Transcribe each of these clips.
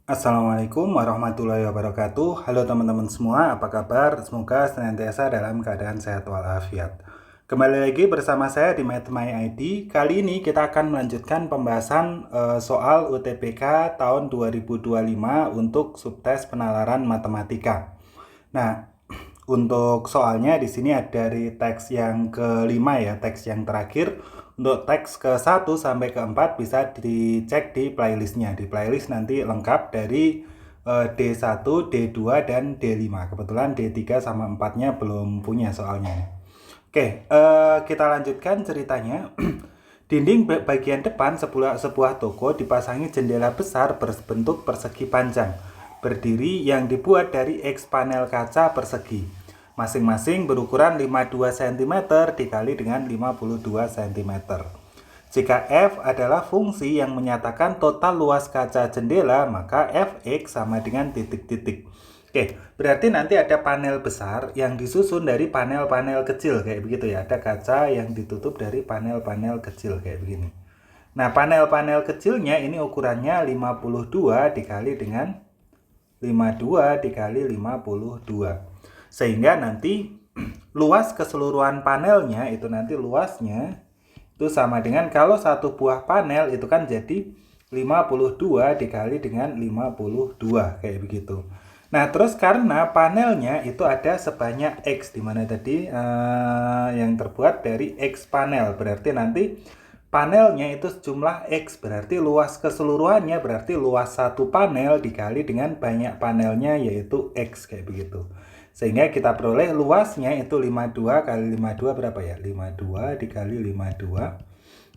Assalamualaikum warahmatullahi wabarakatuh. Halo teman-teman semua, apa kabar? Semoga senantiasa dalam keadaan sehat walafiat. Kembali lagi bersama saya di Math My ID. Kali ini kita akan melanjutkan pembahasan soal UTBK tahun 2025 untuk subtes penalaran matematika. Nah, untuk soalnya di sini ada dari teks yang kelima ya, teks yang terakhir. Untuk teks ke-1 sampai ke-4 bisa dicek di playlistnya. Di playlist nanti lengkap dari D1, D2, dan D5. Kebetulan D3 sama 4-nya belum punya soalnya. Oke, kita lanjutkan ceritanya. Dinding bagian depan sebuah toko dipasangi jendela besar berbentuk persegi panjang, berdiri yang dibuat dari X panel kaca persegi. Masing-masing berukuran 52 cm dikali dengan 52 cm. Jika F adalah fungsi yang menyatakan total luas kaca jendela, maka Fx sama dengan titik-titik. Oke, berarti nanti ada panel besar yang disusun dari panel-panel kecil kayak begitu ya. Ada kaca yang ditutup dari panel-panel kecil kayak begini. Nah, panel-panel kecilnya ini ukurannya 52 dikali dengan 52 dikali 52. Sehingga nanti luas keseluruhan panelnya itu nanti luasnya itu sama dengan kalau satu buah panel itu kan jadi 52 dikali dengan 52 kayak begitu. Nah, terus karena panelnya itu ada sebanyak X, dimana tadi yang terbuat dari X panel, berarti nanti panelnya itu jumlah X, berarti luas keseluruhannya berarti luas satu panel dikali dengan banyak panelnya yaitu X kayak begitu. Sehingga kita peroleh luasnya itu 52 kali 52 berapa ya? 52 dikali 52.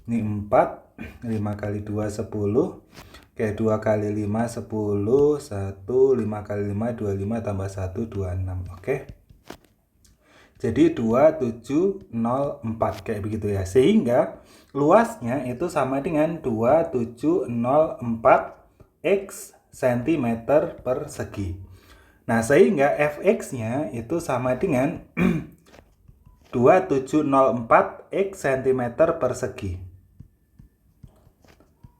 Ini 4, 5 kali 2 10. Oke, 2 kali 5 10, 1, 5 kali 5 25 tambah 1 26. Oke. Jadi 2704 kayak begitu ya. Sehingga luasnya itu sama dengan 2704 X cm persegi. Nah, sehingga Fx-nya itu sama dengan 2704 X cm persegi.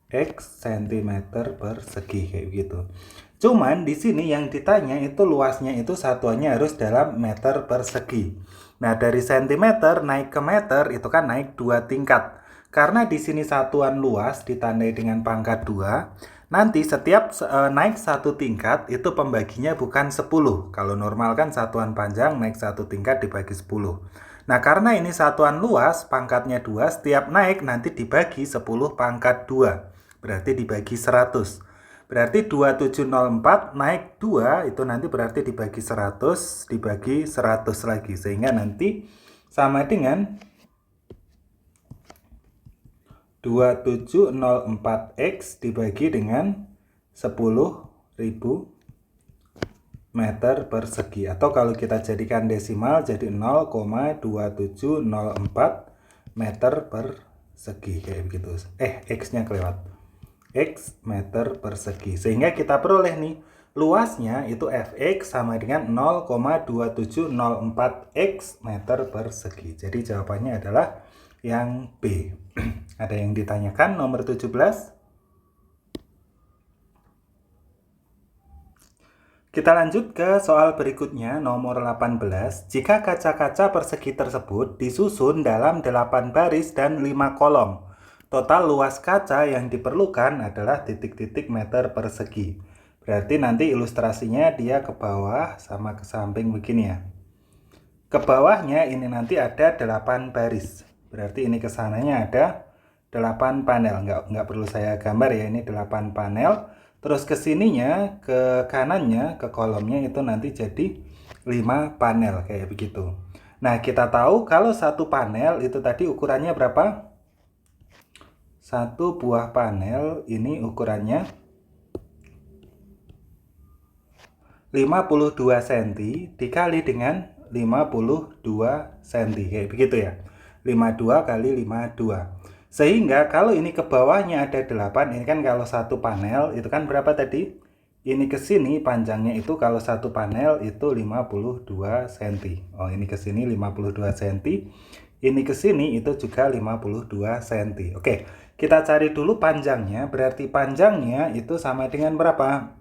X cm persegi kayak gitu. Cuman di sini yang ditanya itu luasnya itu satuannya harus dalam meter persegi. Nah, dari cm naik ke meter itu kan naik 2 tingkat. Karena di sini satuan luas ditandai dengan pangkat 2, nanti setiap naik 1 tingkat itu pembaginya bukan 10. Kalau normal kan satuan panjang naik 1 tingkat dibagi 10. Nah, karena ini satuan luas, pangkatnya 2, setiap naik nanti dibagi 10 pangkat 2. Berarti dibagi 100. Berarti 2704 naik 2 itu nanti berarti dibagi 100 dibagi 100 lagi. Sehingga nanti sama dengan 2704X dibagi dengan 10.000 meter persegi. Atau kalau kita jadikan desimal jadi 0,2704 meter persegi kayak begitu. X-nya kelewat. X meter persegi. Sehingga kita peroleh nih luasnya itu Fx sama dengan 0,2704 X meter persegi. Jadi jawabannya adalah yang B. Ada yang ditanyakan nomor 17? Kita lanjut ke soal berikutnya nomor 18. Jika kaca-kaca persegi tersebut disusun dalam 8 baris dan 5 kolom, total luas kaca yang diperlukan adalah titik-titik meter persegi. Berarti nanti ilustrasinya dia ke bawah sama ke samping begini ya. Ke bawahnya ini nanti ada 8 baris. Berarti ini ke sananya ada 8 panel. Nggak perlu saya gambar ya, ini 8 panel. Terus ke sininya, ke kanannya, ke kolomnya itu nanti jadi 5 panel kayak begitu. Nah, kita tahu kalau satu panel itu tadi ukurannya berapa? Satu buah panel ini ukurannya 52 cm dikali dengan 52 cm kayak begitu ya. 52 kali 52. Sehingga kalau ini ke bawahnya ada 8, ini kan kalau satu panel itu kan berapa tadi? Ini ke sini panjangnya itu kalau satu panel itu 52 cm. Oh, ini ke sini 52 cm. Ini ke sini itu juga 52 cm. Oke, Kita cari dulu panjangnya, berarti panjangnya itu sama dengan berapa?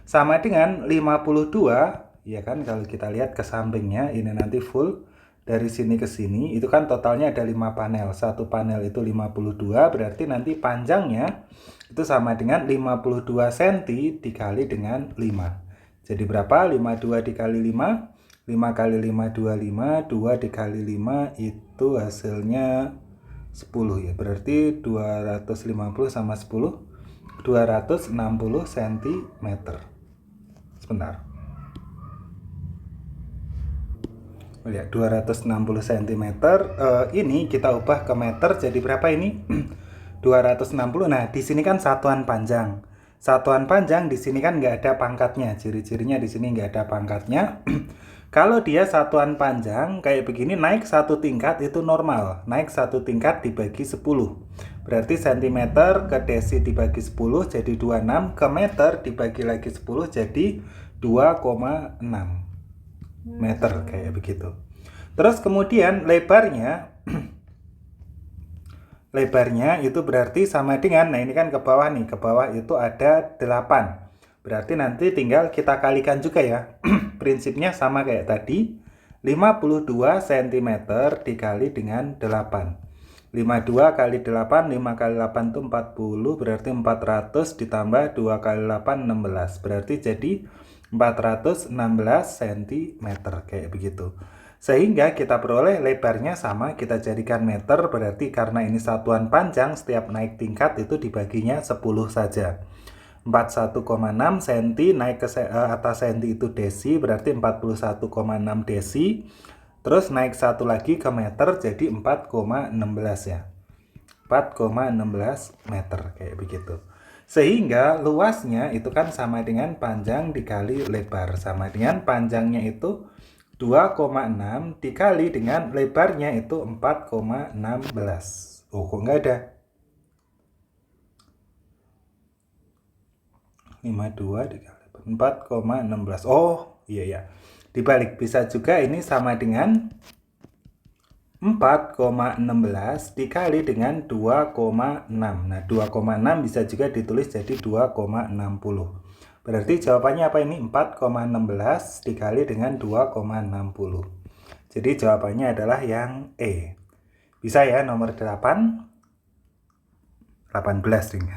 Sama dengan 52, ya kan? Kalau kita lihat ke sampingnya, ini nanti full dari sini ke sini, itu kan totalnya ada 5 panel. Satu panel itu 52, berarti nanti panjangnya itu sama dengan 52 cm dikali dengan 5. Jadi berapa? 52 dikali 5, 5 kali 5, 25, 2 dikali 5 itu hasilnya 10 ya. Berarti 250 sama 10, 260 cm. Sebentar. Lihat, 260 cm. Ini kita ubah ke meter jadi berapa ini? 260. Nah, di sini kan satuan panjang. Satuan panjang di sini kan nggak ada pangkatnya. Ciri-cirinya di sini nggak ada pangkatnya. Kalau dia satuan panjang kayak begini, naik satu tingkat itu normal. Naik satu tingkat dibagi 10. Berarti cm ke desi dibagi 10 jadi 26. Ke meter dibagi lagi 10 jadi 2,6 meter kayak begitu. Terus kemudian lebarnya lebarnya itu berarti sama dengan, nah ini kan ke bawah nih, ke bawah itu ada 8. Berarti nanti tinggal kita kalikan juga ya. Prinsipnya sama kayak tadi, 52 cm dikali dengan 8. 52 kali 8, 5 kali 8 itu 40, berarti 400 ditambah 2 kali 8, 16. Berarti jadi 416 cm kayak begitu. Sehingga kita peroleh lebarnya sama, kita jadikan meter, berarti karena ini satuan panjang, setiap naik tingkat itu dibaginya 10 saja. 41,6 cm naik ke atas cm itu desi, berarti 41,6 desi. Terus naik satu lagi ke meter jadi 4,16 ya. 4,16 meter kayak begitu. Sehingga luasnya itu kan sama dengan panjang dikali lebar. Sama dengan panjangnya itu 2,6 dikali dengan lebarnya itu 4,16. Oh, kok nggak ada? 52 dikali 4,16. Oh, iya ya. Dibalik bisa juga ini sama dengan 4,16 dikali dengan 2,6. Nah, 2,6 bisa juga ditulis jadi 2,60. Berarti jawabannya apa ini? 4,16 dikali dengan 2,60. Jadi jawabannya adalah yang E. Bisa ya nomor 8? 18 ring.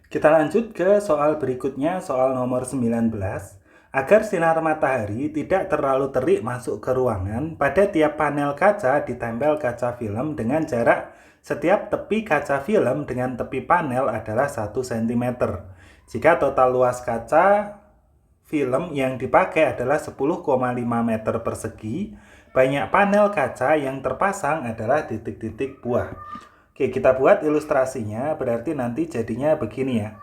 Kita lanjut ke soal berikutnya, soal nomor 19. Agar sinar matahari tidak terlalu terik masuk ke ruangan, pada tiap panel kaca ditempel kaca film dengan jarak setiap tepi kaca film dengan tepi panel adalah 1 cm. Jika total luas kaca film yang dipakai adalah 10,5 meter persegi, banyak panel kaca yang terpasang adalah titik-titik buah. Oke, kita buat ilustrasinya, berarti nanti jadinya begini ya.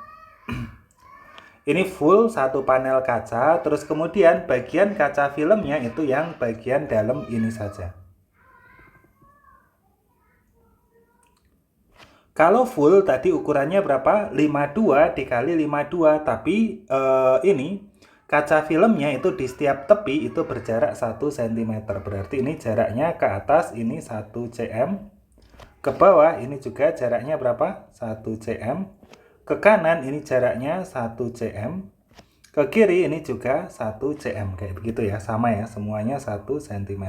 Ini full satu panel kaca, terus kemudian bagian kaca filmnya itu yang bagian dalam ini saja. Kalau full tadi ukurannya berapa? 52 dikali 52, tapi ini kaca filmnya itu di setiap tepi itu berjarak 1 cm. Berarti ini jaraknya ke atas ini 1 cm. Ke bawah ini juga jaraknya berapa? 1 cm. Ke kanan ini jaraknya 1 cm. Ke kiri ini juga 1 cm. Kayak begitu ya, sama ya, semuanya 1 cm.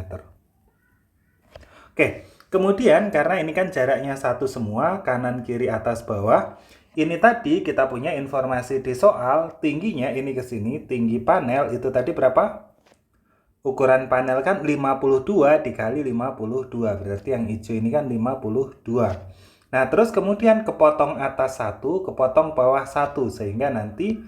Oke, kemudian karena ini kan jaraknya 1 semua, kanan, kiri, atas, bawah. Ini tadi kita punya informasi di soal, tingginya ini ke sini, tinggi panel itu tadi berapa? Ukuran panel kan 52 dikali 52, berarti yang hijau ini kan 52. Nah, terus kemudian kepotong atas 1, kepotong bawah 1, sehingga nanti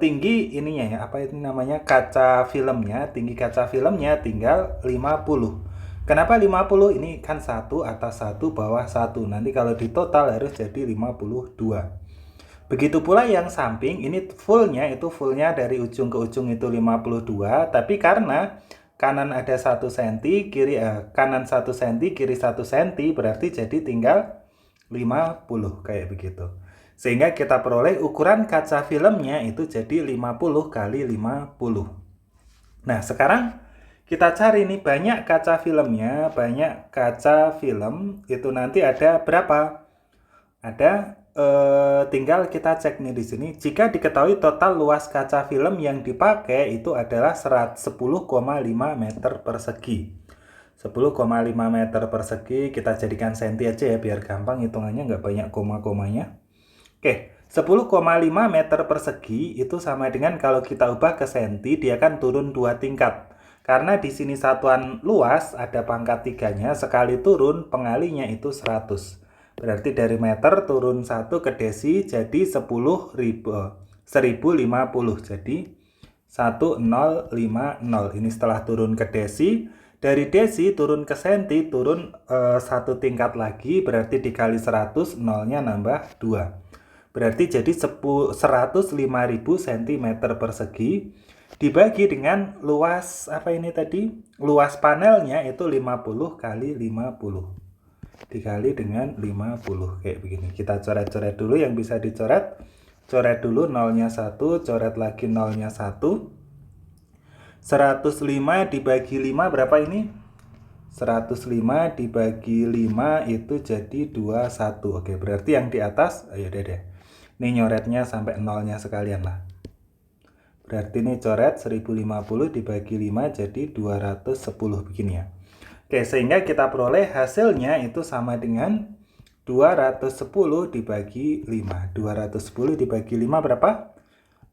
tinggi ininya ya, apa itu namanya, kaca filmnya, tinggi kaca filmnya tinggal 50. Kenapa 50? Ini kan 1 atas 1 bawah 1. Nanti kalau di total harus jadi 52. Begitu pula yang samping, ini fullnya itu fullnya dari ujung ke ujung itu 52. Tapi karena kanan ada 1 cm, kanan 1 cm, kiri 1 cm, berarti jadi tinggal 50 kayak begitu. Sehingga kita peroleh ukuran kaca filmnya itu jadi 50 kali 50. Nah, sekarang Kita cari nih banyak kaca filmnya, banyak kaca film itu nanti ada berapa? Ada tinggal kita cek nih di sini. Jika diketahui total luas kaca film yang dipakai itu adalah 10,5 meter persegi. 10,5 meter persegi kita jadikan senti aja ya biar gampang hitungannya, nggak banyak koma-komanya. Oke, 10,5 meter persegi itu sama dengan kalau kita ubah ke senti, dia akan turun 2 tingkat. Karena di sini satuan luas ada pangkat 3-nya, sekali turun pengalinya itu 100. Berarti dari meter turun 1 ke desi jadi 10.050. Jadi 1050. Ini setelah turun ke desi. Dari desi turun ke senti, turun 1 tingkat lagi, berarti dikali 100, nolnya nambah 2. Berarti jadi 105.000 cm persegi dibagi dengan luas apa ini tadi? Luas panelnya itu 50 kali 50 dikali dengan 50 kayak begini. Kita coret-coret dulu yang bisa dicoret. Coret dulu nolnya 1, coret lagi nolnya 1. 105 dibagi 5 berapa ini? 105 dibagi 5 itu jadi 21. Oke, berarti yang di atas, ayo deh. Ini nyoretnya sampai nolnya sekalian lah. Berarti ini coret 1050 dibagi 5 jadi 210 begini ya. Oke, sehingga kita peroleh hasilnya itu sama dengan 210 dibagi 5. 210 dibagi 5 berapa?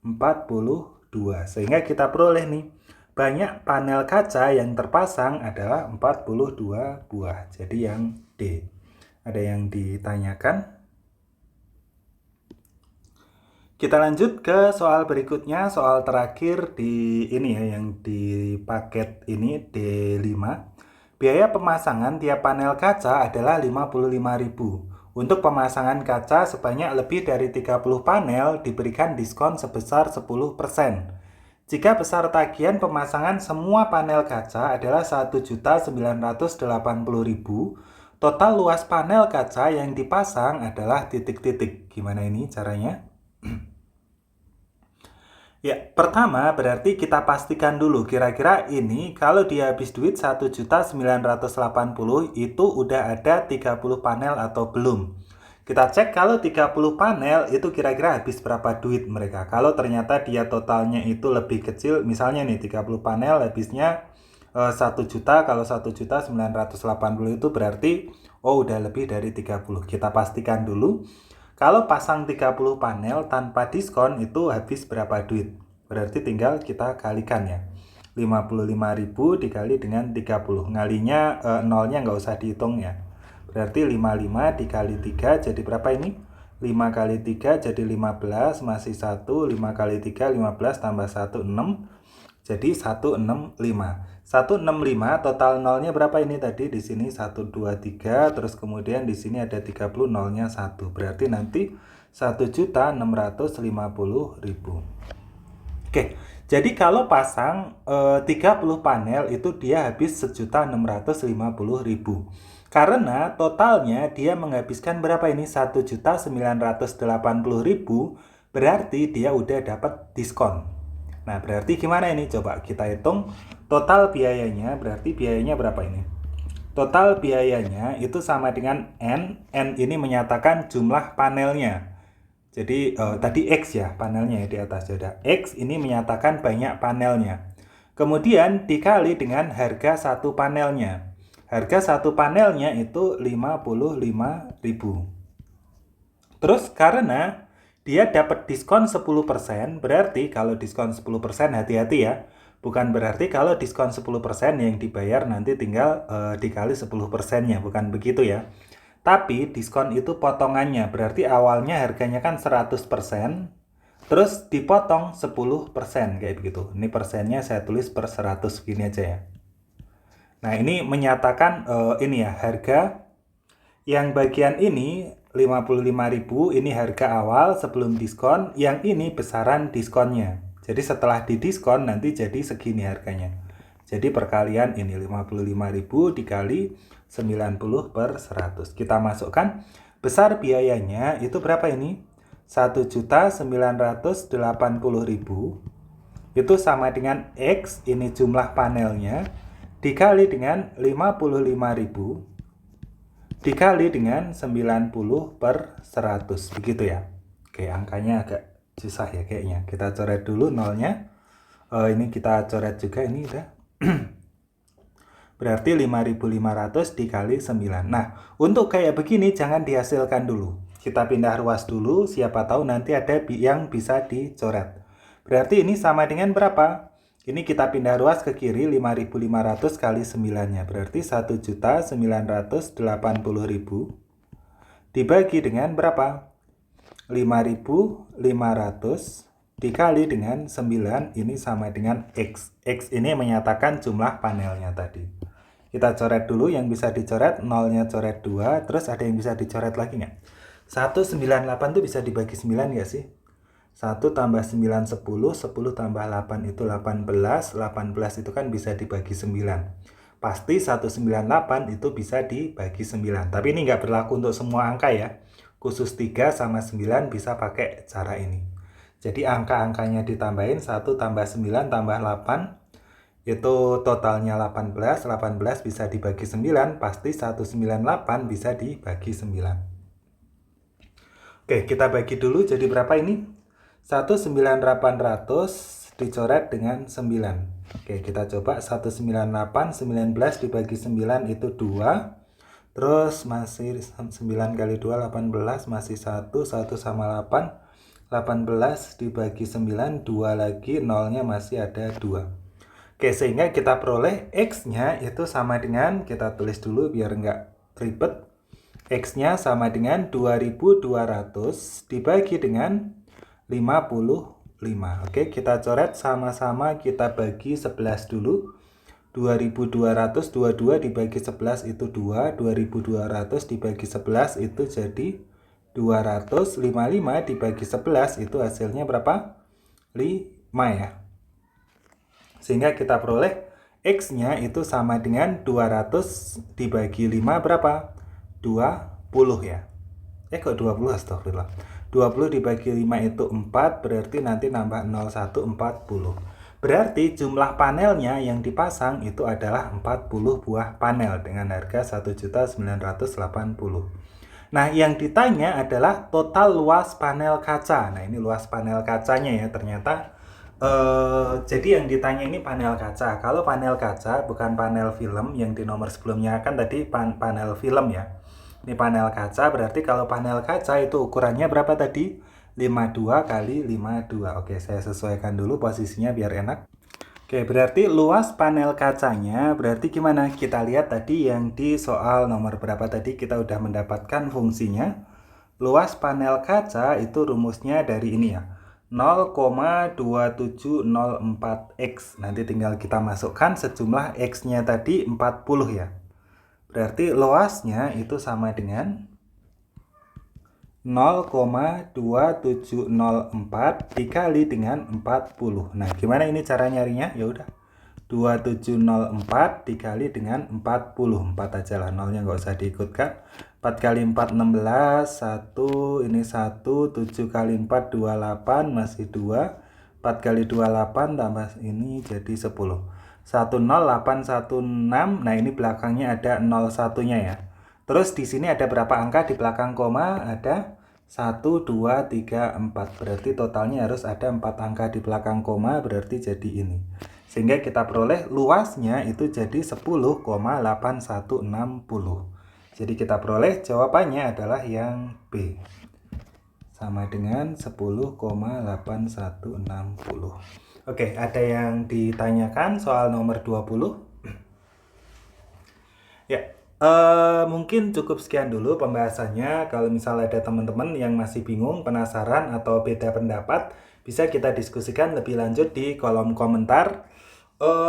42. Sehingga kita peroleh nih, banyak panel kaca yang terpasang adalah 42 buah. Jadi yang D. Ada yang ditanyakan? Kita lanjut ke soal berikutnya, soal terakhir di ini ya, yang di paket ini D5. Biaya pemasangan tiap panel kaca adalah 55.000. Untuk pemasangan kaca sebanyak lebih dari 30 panel diberikan diskon sebesar 10%. Jika besar tagihan pemasangan semua panel kaca adalah 1.980.000, total luas panel kaca yang dipasang adalah titik-titik. Gimana ini caranya? Ya, pertama berarti kita pastikan dulu kira-kira ini kalau dia habis duit 1.980 itu udah ada 30 panel atau belum. Kita cek kalau 30 panel itu kira-kira habis berapa duit mereka. Kalau ternyata dia totalnya itu lebih kecil, misalnya nih 30 panel habisnya 1 juta, kalau 1.980 itu berarti oh udah lebih dari 30. Kita pastikan dulu. Kalau pasang 30 panel tanpa diskon itu habis berapa duit? Berarti tinggal kita kalikan ya. 55.000 dikali dengan 30. Ngalinya nolnya nggak usah dihitung ya. Berarti 55 dikali 3 jadi berapa ini? 5 kali 3 jadi 15, masih 1, 5 kali 3, 15 tambah 1, 6. Jadi 165. 165 total nolnya berapa ini tadi? Di sini 1, 2, 3, terus kemudian di sini ada 30, nolnya 1. Berarti nanti 1.650.000. Oke, jadi kalau pasang 30 panel itu dia habis 1.650.000. Karena totalnya dia menghabiskan berapa ini? 1.980.000, berarti dia udah dapat diskon. Nah, berarti gimana ini? Coba kita hitung total biayanya. Berarti biayanya berapa ini? Total biayanya itu sama dengan N. N ini menyatakan jumlah panelnya. Jadi tadi X ya panelnya ya di atas. Sudah. X ini menyatakan banyak panelnya. Kemudian dikali dengan harga satu panelnya. Harga satu panelnya itu 55.000. Terus karena dia dapat diskon 10%, berarti kalau diskon 10% hati-hati ya. Bukan berarti kalau diskon 10% yang dibayar nanti tinggal dikali 10%-nya, bukan begitu ya. Tapi diskon itu potongannya, berarti awalnya harganya kan 100%, terus dipotong 10% kayak begitu. Ini persennya saya tulis per 100 gini aja ya. Nah, ini menyatakan ini ya, harga yang bagian ini 55.000 ini harga awal sebelum diskon, yang ini besaran diskonnya. Jadi setelah didiskon nanti jadi segini harganya. Jadi perkalian ini 55.000 dikali 90 per 100. Kita masukkan besar biayanya itu berapa ini? 1.980.000 itu sama dengan X, ini jumlah panelnya, dikali dengan 55.000 dikali dengan 90 per 100, begitu ya. Oke, angkanya agak susah ya kayaknya. Kita coret dulu nolnya. Ini kita coret juga, ini udah. Berarti 5.500 dikali 9. Nah, untuk kayak begini jangan dihasilkan dulu. Kita pindah ruas dulu, siapa tahu nanti ada yang bisa dicoret. Berarti ini sama dengan berapa? Ini kita pindah ruas ke kiri, 5.500 kali 9-nya. Berarti 1.980.000 dibagi dengan berapa? 5.500 dikali dengan 9, ini sama dengan X. X ini menyatakan jumlah panelnya tadi. Kita coret dulu yang bisa dicoret, nolnya coret 2, terus ada yang bisa dicoret lagi nggak? 198 itu bisa dibagi 9 nggak sih? 1 tambah 9, 10, 10 tambah 8 itu 18, 18 itu kan bisa dibagi 9. Pasti 198 itu bisa dibagi 9, tapi ini nggak berlaku untuk semua angka ya. Khusus 3 sama 9 bisa pakai cara ini. Jadi angka-angkanya ditambahin, 1 tambah 9 tambah 8, itu totalnya 18, 18 bisa dibagi 9, pasti 198 bisa dibagi 9. Oke, kita bagi dulu jadi berapa ini? 1.9.800 dicoret dengan 9. Oke, kita coba 198, 19 dibagi 9 itu 2. Terus masih 9 kali 2, 18, masih 1 sama 8. 18 dibagi 9, 2 lagi, nolnya masih ada 2. Oke, sehingga kita peroleh X-nya itu sama dengan, kita tulis dulu biar nggak ribet. X-nya sama dengan 2.200 dibagi dengan 55. Oke, kita coret sama-sama, kita bagi 11 dulu. 2.200, 22 dibagi 11 itu 2. 2.200 dibagi 11 itu jadi 200. 55 dibagi 11 itu hasilnya berapa? 5 ya. Sehingga kita peroleh X-nya itu sama dengan 200 dibagi 5 berapa? 20 ya. Kok 20? Astagfirullah. 20 dibagi 5 itu 4, berarti nanti nambah 01, 40. Berarti jumlah panelnya yang dipasang itu adalah 40 buah panel dengan harga 1.980.000. Nah, yang ditanya adalah total luas panel kaca. Nah, ini luas panel kacanya ya ternyata. Jadi yang ditanya ini panel kaca. Kalau panel kaca bukan panel film yang di nomor sebelumnya, kan tadi panel film ya. Ini panel kaca, berarti kalau panel kaca itu ukurannya berapa tadi? 52 kali 52. Oke, saya sesuaikan dulu posisinya biar enak. Oke, berarti luas panel kacanya, berarti gimana? Kita lihat tadi yang di soal nomor berapa tadi kita udah mendapatkan fungsinya. Luas panel kaca itu rumusnya dari ini ya. 0,2704X. Nanti tinggal kita masukkan sejumlah X-nya tadi 40 ya. Berarti luasnya itu sama dengan 0,2704 dikali dengan 40. Nah, gimana ini cara nyarinya? Ya udah. 2704 dikali dengan 40. 4 aja lah, nolnya nggak usah diikutkan. 4 kali 4 16, 1, ini 1, 7 kali 4 28, masih 2. 4 kali 28 tambah ini jadi 10. 10816. Nah, ini belakangnya ada 01-nya ya. Terus di sini ada berapa angka di belakang koma? Ada 1 2 3 4. Berarti totalnya harus ada 4 angka di belakang koma, berarti jadi ini. Sehingga kita peroleh luasnya itu jadi 10,8160. Jadi kita peroleh jawabannya adalah yang B. Sama dengan 10,8160. Oke, ada yang ditanyakan soal nomor 20? Ya, mungkin cukup sekian dulu pembahasannya. Kalau misalnya ada teman-teman yang masih bingung, penasaran, atau beda pendapat, bisa kita diskusikan lebih lanjut di kolom komentar.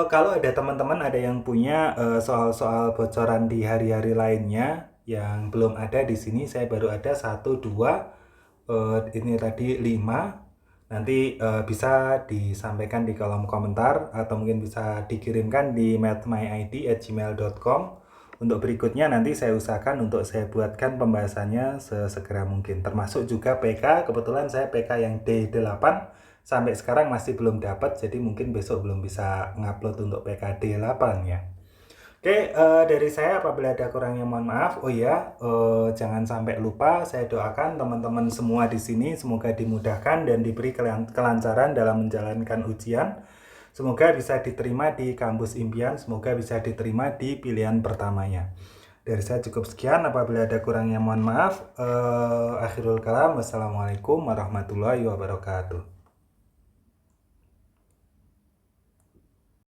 Kalau ada teman-teman ada yang punya soal-soal bocoran di hari-hari lainnya yang belum ada di sini, saya baru ada 1, 2, ini tadi 5. Nanti bisa disampaikan di kolom komentar atau mungkin bisa dikirimkan di mathmyid@gmail.com. Untuk berikutnya nanti saya usahakan untuk saya buatkan pembahasannya sesegera mungkin. Termasuk juga PK, kebetulan saya PK yang D8 sampai sekarang masih belum dapat, jadi mungkin besok belum bisa ngupload untuk PK D8 ya. Oke, dari saya apabila ada kurangnya mohon maaf. Oh iya, jangan sampai lupa saya doakan teman-teman semua di sini semoga dimudahkan dan diberi kelancaran dalam menjalankan ujian. Semoga bisa diterima di kampus impian, semoga bisa diterima di pilihan pertamanya. Dari saya cukup sekian, apabila ada kurangnya mohon maaf. Akhirul kalam, wassalamualaikum warahmatullahi wabarakatuh.